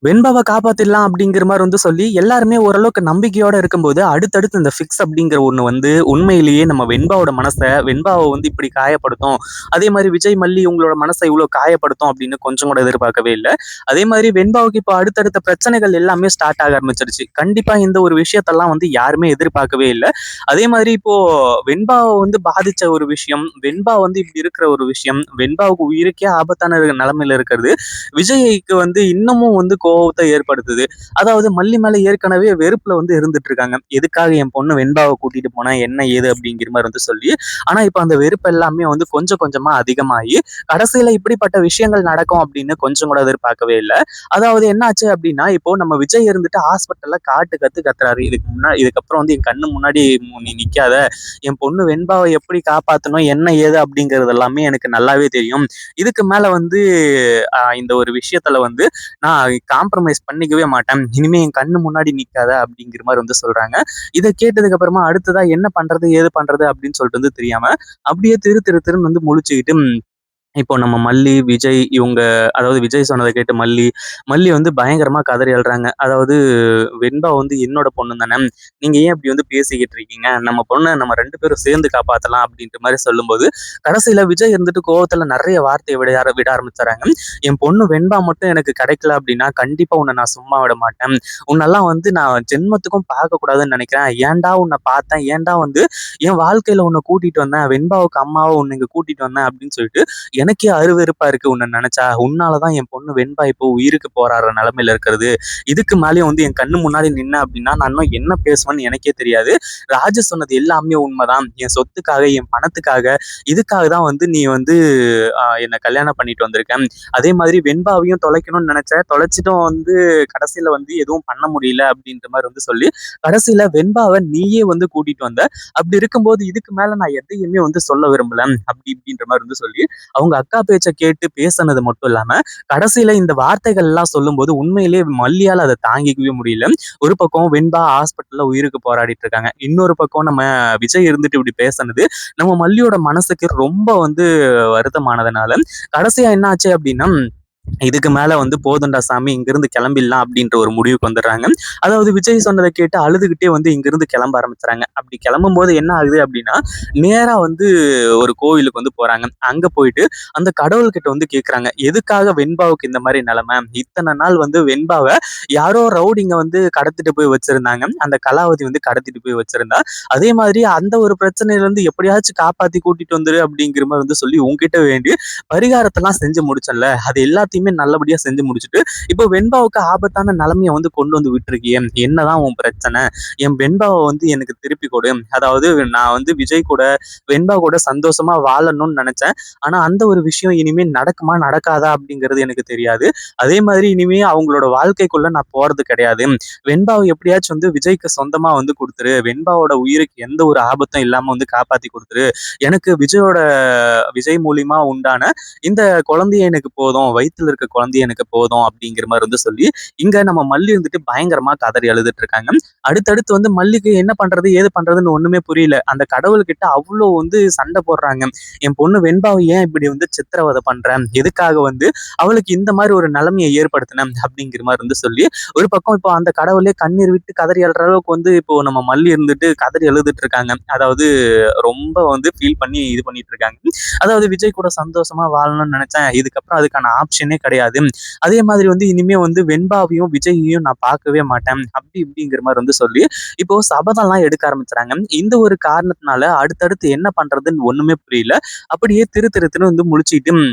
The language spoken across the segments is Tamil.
வெண்பாவ காப்பாத்திடலாம் அப்படிங்கிற மாரி சொல்லி, எல்லாருமே ஓரளவுக்கு நம்பிக்கையோட இருக்கும்போது, அடுத்தடுத்து இந்த ஃபிக்ஸ் அப்படிங்கிற ஒண்ணு உண்மையிலேயே நம்ம வெண்பாவோட வெண்பாவ இப்படி காயப்படுத்தும். அதே மாரி விஜய், மல்லி இவங்களோட மனச இவ்ளோ காயப்படுத்தும் அப்படின்னு கொஞ்சம் கூட எதிர்பார்க்கவே இல்ல. அதே மாரி வெண்பாவுக்கு இப்போ அடுத்தடுத்த பிரச்சனைகள் எல்லாமே ஸ்டார்ட் ஆக ஆரம்பிச்சிருச்சு. கண்டிப்பா இந்த ஒரு விஷயத்தெல்லாம் யாருமே எதிர்பார்க்கவே இல்ல. அதே மாதிரி இப்போ வெண்பாவ பாதிச்ச ஒரு விஷயம், வெண்பா இப்படி இருக்கிற ஒரு விஷயம், வெண்பாவுக்கு உயிருக்கே ஆபத்தான நிலைமையில இருக்கிறது, விஜய்க்கு இன்னமும் கோவத்த ஏற்படுத்துது. அதாவது மல்லி மேல ஏற்கனவே வெறுப்புல இருந்துட்டு இருக்காங்க. எதுக்காக என் பொண்ணு வெண்பாவ கூட்டிட்டு போனா என்ன ஏது அப்படிங்கிற மாரி சொல்லி. ஆனா இப்ப அந்த வெறுப்பு எல்லாமே கொஞ்சம் கொஞ்சமா அதிகமாகி, கடைசியில இப்படிப்பட்ட விஷயங்கள் நடக்கும் அப்படின்னு கொஞ்சம் கூட எதிர்பார்க்கவே இல்ல. அதாவது என்ன ஆச்சு அப்படின்னா, இப்போ நம்ம விஜய் இருந்துட்டு ஹாஸ்பிட்டல்ல காட்டு கத்து கத்துறாரு. இதுக்கப்புறம் என் கண்ணு முன்னாடி நீ நிக்காத. என் பொண்ணு வெண்பாவ எப்படி காப்பாத்தணும், என்ன ஏது அப்படிங்கிறது எல்லாமே எனக்கு நல்லாவே தெரியும். இதுக்கு மேல இந்த ஒரு விஷயத்துல நான் காம்ப்ரமைஸ் பண்ணிக்கவே மாட்டேன். இனிமே என் கண்ணு முன்னாடி நிக்காத அப்படிங்கிற மாரி சொல்றாங்க. இத கேட்டதுக்கு அப்புறமா அடுத்ததா என்ன பண்றது? ஏது பண்றது? அப்படின்னு சொல்லிட்டு தெரியாம, அப்படியே திரு திரு திருன்னு முழிச்சுக்கிட்டு இப்போ நம்ம மல்லி, விஜய் இவங்க அதாவது விஜய் சொன்னத கேட்டு மல்லி பயங்கரமா கதறி அழுறாங்க. அதாவது வெண்பா என்னோட பொண்ணு தானே. நீங்க ஏன் இப்படி பேசிக்கிட்டு இருக்கீங்க? நம்ம பொண்ண நம்ம 2 பேரும் சேர்ந்து காப்பாத்தலாம் அப்படின்ற மாரி சொல்லும்போது, கடைசியில விஜய் கோவத்துல நெறைய வார்த்தைய விட ஆரம்பிச்சுறாங்க. என் பொண்ணு வெண்பா மட்டும் எனக்கு கிடைக்கல அப்படின்னா, கண்டிப்பா உன்ன நான் சும்மா விட மாட்டேன். உன்னெல்லாம் நான் ஜென்மத்துக்கும் பார்க்கக்கூடாதுன்னு நெனைக்கிறேன். ஏன்டா உன்ன பார்த்தேன்? ஏன்டா என் வாழ்க்கையில உன்ன கூட்டிட்டு வந்தேன்? வெண்பாவுக்கு அம்மாவா உன்ன இங்க கூட்டிட்டு வந்தேன் அப்படின்னு சொல்லிட்டு எனக்கே அருவருப்பா இருக்கு உன்ன நெனச்சா. உன்னாலதான் என் பொண்ணு வெண்பா இப்போ உயிருக்கு போராடுற நிலைமையில இருக்கிறது. இதுக்கு மேலயும் என் கண்ணு முன்னாடி நின்ன அப்படின்னா, நான் இன்னும் என்ன பேசுவேன்னு எனக்கே தெரியாது. ராஜு சொன்னது எல்லாமே உண்மைதான். என் சொத்துக்காக, என் பணத்துக்காக, இதுக்காக தான் நீ என்ன கல்யாணம் பண்ணிட்டு வந்திருக்க. அதே மாதிரி வெண்பாவையும் தொலைக்கணும்னு நெனச்சேன். தொலைச்சிட்டும் கடைசியில எதுவும் பண்ண முடியல அப்படின்ற மாரி சொல்லி, கடைசியில வெண்பாவ நீயே கூட்டிட்டு வந்த. அப்படி இருக்கும்போது இதுக்கு மேல நான் எதையுமே சொல்ல விரும்பல. அப்படி இப்படின்ற மாரி சொல்லி அவங்க அக்கா பேச்ச கேட்டு பேசுனது மட்டும் இல்லாம, கடைசியில இந்த வார்த்தைகள் எல்லாம் சொல்லும்போது உண்மையிலேயே மல்லியால அத தாங்கிக்கவே முடியல. ஒரு பக்கம் வெண்பா ஹாஸ்பிட்டல்ல உயிருக்கு போராடிட்டு இருக்காங்க. இன்னொரு பக்கம் நம்ம விஜய் இருந்துட்டு இப்படி பேசுனது, நம்ம மல்லியோட மனசுக்கு ரொம்ப வருத்தமானதுனால, கடைசியா என்ன ஆச்சு அப்படின்னா, இதுக்கு மேல போதும்டா சாமி இங்கிருந்து கிளம்பிடலாம் அப்படின்ற ஒரு முடிவுக்கு வந்துடுறாங்க. அதாவது விஜய் சொன்னதை கேட்டு அழுதுகிட்டே இங்கிருந்து கிளம்ப ஆரம்பிச்சுறாங்க. அப்படி கிளம்பும்போது என்ன ஆகுது அப்படின்னா, நேரா ஒரு கோவிலுக்கு போறாங்க. அங்க போயிட்டு அந்த கடவுள்கிட்ட கேட்குறாங்க. எதுக்காக வெண்பாவுக்கு இந்த மாதிரி நிலைமை? இத்தனை நாள் வெண்பாவ யாரோ ரவுடிங்க கடத்திட்டு போய் வச்சிருந்தாங்க. அந்த கலாவதி கடத்திட்டு போய் வச்சிருந்தா. அதே மாதிரி அந்த ஒரு பிரச்சனையில இருந்து எப்படியாச்சும் காப்பாத்தி கூட்டிட்டு வந்துரு அப்படிங்கிற மாதிரி சொல்லி உன்கிட்ட வேண்டி பரிகாரத்தெல்லாம் செஞ்சு முடிச்சல. அது எல்லாத்தையுமே நல்லபடியா செஞ்சு முடிச்சுட்டு, இப்போ வெண்பாவுக்கு ஆபத்தான நிலைமைய கொண்டு விட்டுருக்கியே. என்னதான் உன் பிரச்சனை? என் வெண்பாவ எனக்கு திருப்பி கொடு. அதாவது நான் விஜய் கூட, வெண்பா கூட சந்தோஷமா வாழணும்னு நினைச்சேன். ஆனா அந்த ஒரு விஷயம் இனிமே நடக்குமா, நடக்காதா அப்படிங்கிறது எனக்கு தெரியாது. அதே மாதிரி இனிமே அவங்களோட வாழ்க்கைக்குள்ள நான் போறது கிடையாது. வெண்பாவ எப்படியாச்சும் விஜய்க்கு சொந்தமா குடுத்துரு. வெண்பாவோட உயிருக்கு எந்த ஒரு ஆபத்தும் இல்லாம காப்பாத்தி குடுத்துரு. எனக்கு விஜய் மூலியமா உண்டான இந்த குழந்தைய எனக்கு போதும். வயித்துல இருக்க குழந்தைய எனக்கு போதும் அப்படிங்கிற மாதிரி சொல்லி, இங்க நம்ம மல்லி பயங்கரமா கதறி அழுதுட்டு இருக்காங்க. அடுத்தடுத்து மல்லிக்கு என்ன பண்றது, ஏது பண்றதுன்னு ஒண்ணுமே புரியல. அந்த கடவுள்கிட்ட அவ்வளோ சண்டை போடுறாங்க. என் பொண்ணு வெண்பாவை ஏன் இப்படி சித்திரவதை பண்றேன்? எதுக்காக அவளுக்கு இந்த மாதிரி ஒரு நிலைமையை ஏற்படுத்தினேன் அப்படிங்கிற மாதிரி சொல்லி, ஒரு பக்கம் இப்போ அந்த கடவுளே கண்ணீர் விட்டு கதறி அழுற அளவுக்கு இப்போ நம்ம மல்லி இருந்துட்டு கதறி அழுதுட்டு இருக்காங்க. அதாவது ரொம்ப ஃபீல் பண்ணி இது பண்ணிட்டு இருக்காங்க. அதாவது விஜய் கூட சந்தோஷமா வாழணும்னு நினைச்சேன். இதுக்கப்புறம் அதுக்கான ஆப்ஷனே கிடையாது. அதே மாதிரி இனிமே வெண்பாவையும் விஜயையும் நான் பார்க்கவே மாட்டேன். அப்படி இப்படிங்கிற மாதிரி சொல்லி இப்போ சபதம்லாம் எடுக்க ஆரம்பிச்சுறாங்க. இந்த ஒரு காரணத்தினால அடுத்தடுத்து என்ன பண்றதுன்னு ஒண்ணுமே புரியல. அப்படியே திரு திருன்னு முழிச்சுக்கிட்டு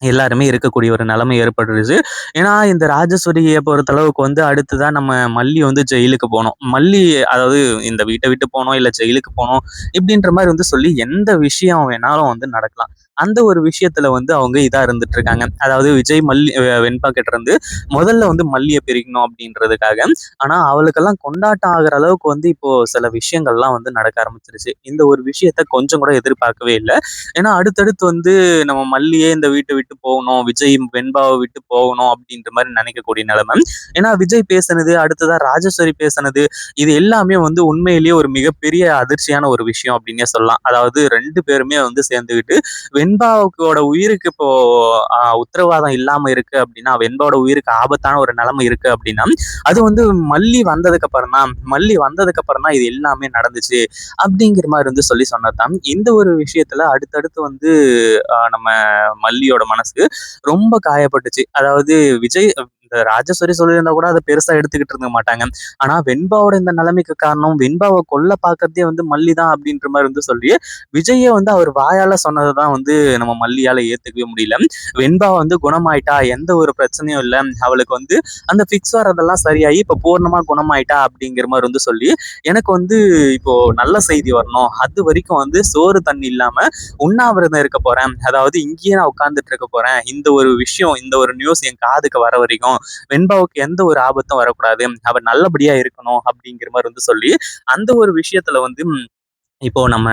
எல்லாருமே இருக்கக்கூடிய ஒரு நிலைமை ஏற்பட்டுருச்சு. ஏன்னா இந்த ராஜேஸ்வரிய பொறுத்தளவுக்கு அடுத்துதான் நம்ம மல்லி ஜெயிலுக்கு போனோம். மல்லி அதாவது இந்த வீட்டை விட்டு போனோம், இல்ல ஜெயிலுக்கு போனோம் இப்படின்ற மாதிரி சொல்லி எந்த விஷயம் வேணாலும் நடக்கலாம். அந்த ஒரு விஷயத்துல அவங்க இதா இருந்துட்டு இருக்காங்க. அதாவது விஜய் வெண்பா கிட்ட இருந்து முதல்ல மல்லியை பிரிக்கணும் அப்படின்றதுக்காக. ஆனா அவளுக்கெல்லாம் கொண்டாட்டம் ஆகுற அளவுக்கு இப்போ சில விஷயங்கள்லாம் நடக்க ஆரம்பிச்சிருச்சு. இந்த ஒரு விஷயத்த கொஞ்சம் கூட எதிர்பார்க்கவே இல்லை. ஏன்னா அடுத்தடுத்து நம்ம மல்லியே இந்த வீட்டை விட்டு போகணும், விஜய் வெண்பாவை விட்டு போகணும் அப்படின்ற மாதிரி நினைக்கக்கூடிய நிலைமை. ஏன்னா விஜய் பேசுனது, அடுத்ததா ராஜேஸ்வரி பேசுனது, இது எல்லாமே உண்மையிலேயே ஒரு மிகப்பெரிய அதிர்ச்சியான ஒரு விஷயம் அப்படின்னே சொல்லலாம். அதாவது 2 பேருமே சேர்ந்துக்கிட்டு வெண்பாவோட உயிருக்கு இப்போ உத்தரவாதம் இல்லாம இருக்கு அப்படின்னா, வெண்பாவோட உயிருக்கு ஆபத்தான ஒரு நிலைமை இருக்கு அப்படின்னா, அது வந்து மல்லி வந்ததுக்கு அப்புறம் தான் இது எல்லாமே நடந்துச்சு. அப்படிங்கிற மாரி வந்து சொன்னது தான். இந்த ஒரு விஷயத்துல அடுத்தடுத்து வந்து நம்ம மல்லியோட மனசு ரொம்ப காயப்பட்டுச்சு. அதாவது விஜய் இந்த ராஜேஸ்வரி சொல்லியிருந்தா கூட அத பெருசா எடுத்துக்கிட்டு இருக்க மாட்டாங்க. ஆனா வெண்பாவோட இந்த நிலைமைக்கு காரணம் வெண்பாவ கொல்ல பார்க்கிறதே வந்து மல்லி தான் அப்படின்ற மாரி வந்து சொல்லி, விஜயே வந்து அவர் வாயால சொன்னத தான் வந்து நம்ம மல்லியால ஏத்துக்கவே முடியல. வெண்பா வந்து குணமாயிட்டா, எந்த ஒரு பிரச்சனையும் இல்ல. அவளுக்கு வந்து அந்த ஃபிக்ஸ் வர்றதெல்லாம் சரியாயி இப்ப பூரணமா குணமாயிட்டா அப்படிங்கிற மாரி வந்து சொல்லி, எனக்கு வந்து இப்போ நல்ல செய்தி வரணும். அதுவரைக்கும் வந்து சோறு தண்ணி இல்லாம உண்ணாவிரதம் இருக்க போறேன். அதாவது இங்கேயே நான் உட்கார்ந்துட்டு இருக்க போறேன். இந்த ஒரு விஷயம், இந்த ஒரு நியூஸ் என் காதுக்கு வர வரைக்கும் வெண்பாவுக்கு எந்த ஒரு ஆபத்தும் வரக்கூடாது. அவ நல்லபடியா இருக்கணும் அப்படிங்கிற மாரி வந்து சொல்லி, அந்த ஒரு விஷயத்துல வந்து இப்போ நம்ம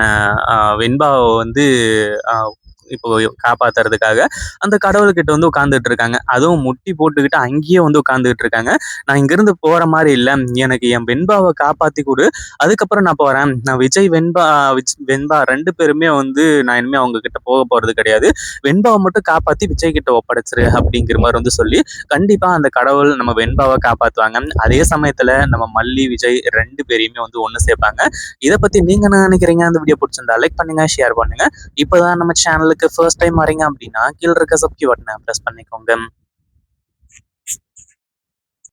வெண்பாவ வந்து அ இப்போ காப்பாத்துறதுக்காக அந்த கடவுள்கிட்ட வந்து உட்கார்ந்துட்டு இருக்காங்க. அதுவும் முட்டி போட்டுக்கிட்டு அங்கேயே வந்து உட்கார்ந்துகிட்டு இருக்காங்க. "நான் இங்கிருந்து போற மாரி இல்ல. எனக்கு என் வெண்பாவ காப்பாத்தி குடு. அதுக்கப்புறம் நான் போறேன். நான் வெண்பா 2 பேருமே வந்து நான் இனிமே அவங்க கிட்ட போக போறது கிடையாது. வெண்பாவ மட்டும் காப்பாத்தி விஜய் கிட்ட ஒப்படைச்சுரு" அப்படிங்கிற மாரி வந்து சொல்லி, கண்டிப்பா அந்த கடவுள் நம்ம வெண்பாவ காப்பாத்துவாங்க. அதே சமயத்துல நம்ம மல்லி, விஜய் 2 பேரையுமே வந்து ஒண்ணு சேர்ப்பாங்க. இத பத்தி நீங்க என்ன நினைக்கிறீங்க? அந்த வீடியோ புடிச்சிருந்தா லைக் பண்ணுங்க, ஷேர் பண்ணுங்க. இப்பதான் நம்ம சேனலுக்கு ஃபர்ஸ்ட் டைம் வரீங்க அப்படின்னா, கீழ இருக்க சப்ஸ்கிரைப் பட்டன பிரஸ் பண்ணிக்கோங்க.